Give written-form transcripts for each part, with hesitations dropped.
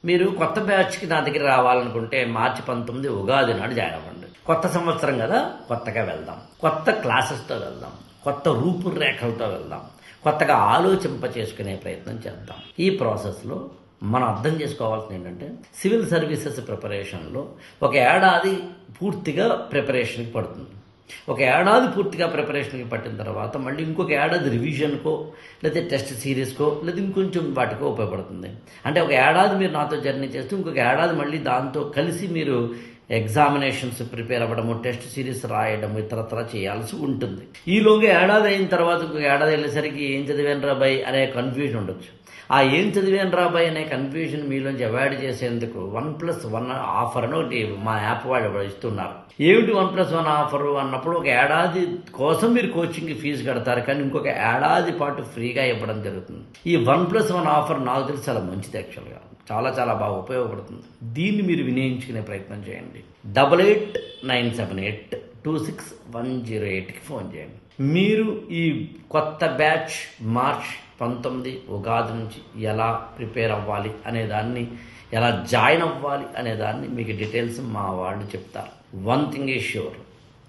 మీరు కొత్త బ్యాచ్కి నా దగ్గర రావాలనుకుంటే మార్చి 19 ఉగాది నాడు జాయిన్ అవ్వండి. కొత్త సంవత్సరం కదా, కొత్తగా వెళ్దాం, కొత్త క్లాసెస్తో వెళ్దాం, కొత్త రూపురేఖలతో వెళ్దాం, కొత్తగా ఆలోచింప చేసుకునే ప్రయత్నం చేద్దాం. ఈ ప్రాసెస్లో మనం అర్థం చేసుకోవాల్సింది ఏంటంటే, సివిల్ సర్వీసెస్ ప్రిపరేషన్లో ఒక ఏడాది పూర్తిగా ప్రిపరేషన్కి పడుతుంది. ఒక ఏడాది పూర్తిగా ప్రిపరేషన్కి పట్టిన తర్వాత మళ్ళీ ఇంకొక ఏడాది రివిజన్కో లేదా టెస్ట్ సిరీస్కో లేదా ఇంకొంచెం వాటికో ఉపయోగపడుతుంది. అంటే ఒక ఏడాది మీరు నాతో జర్నీ చేస్తూ ఇంకొక ఏడాది మళ్ళీ దాంతో కలిసి మీరు ఎగ్జామినేషన్స్ ప్రిపేర్ అవ్వడము, టెస్ట్ సిరీస్ రాయడము, ఇతరత్ర చేయాల్సి ఉంటుంది. ఈలోగా ఏడాది అయిన తర్వాత ఇంకొక ఏడాది వెళ్ళేసరికి ఏం చదివాను రాబాయ్ అనే కన్ఫ్యూజన్ ఉండొచ్చు. ఆ ఏం చదివాను రాబాయ్ అనే కన్ఫ్యూజన్ మీలోంచి అవాయిడ్ చేసేందుకు 1+1 ఆఫర్ అని ఒకటి మా యాప్ వాళ్ళు ఇస్తున్నారు. ఏమిటి 1+1 ఆఫర్ అన్నప్పుడు, ఒక ఏడాది కోసం మీరు కోచింగ్కి ఫీజు కడతారు, కానీ ఇంకొక ఏడాది పాటు ఫ్రీగా ఇవ్వడం జరుగుతుంది. ఈ 1+1 ఆఫర్ నాకు తెలిసి చాలా మంచిది. యాక్చువల్గా చాలా చాలా బాగా ఉపయోగపడుతుంది. దీన్ని మీరు వినియోగించుకునే ప్రయత్నం చేయండి. 8897826108కి ఫోన్ చేయండి. మీరు ఈ కొత్త బ్యాచ్ మార్చ్ 19 ఉగాది నుంచి ఎలా ప్రిపేర్ అవ్వాలి అనేదాన్ని, ఎలా జాయిన్ అవ్వాలి అనేదాన్ని మీకు డీటెయిల్స్ మా వాళ్ళు చెప్తారు. వన్ థింగ్ ఈజ్ ష్యూర్,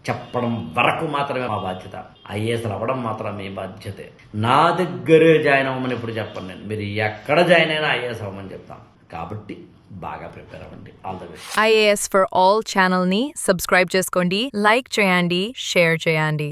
చెప్పడం వరకు మాత్రమే మా బాధ్యత, ఐఏఎస్లు అవ్వడం మాత్రం మీ బాధ్యతే. నా దగ్గరే జాయిన్ అవ్వమని ఇప్పుడు చెప్పను నేను, మీరు ఎక్కడ జాయిన్ అయినా ఐఏఎస్ అవ్వమని చెప్తాను. కాబట్టి బాగా ప్రిపేర్ అవ్వండి. All the best. IAS for All ఛానల్ని సబ్స్క్రైబ్ చేసుకోండి, లైక్ చేయండి, షేర్ చేయండి.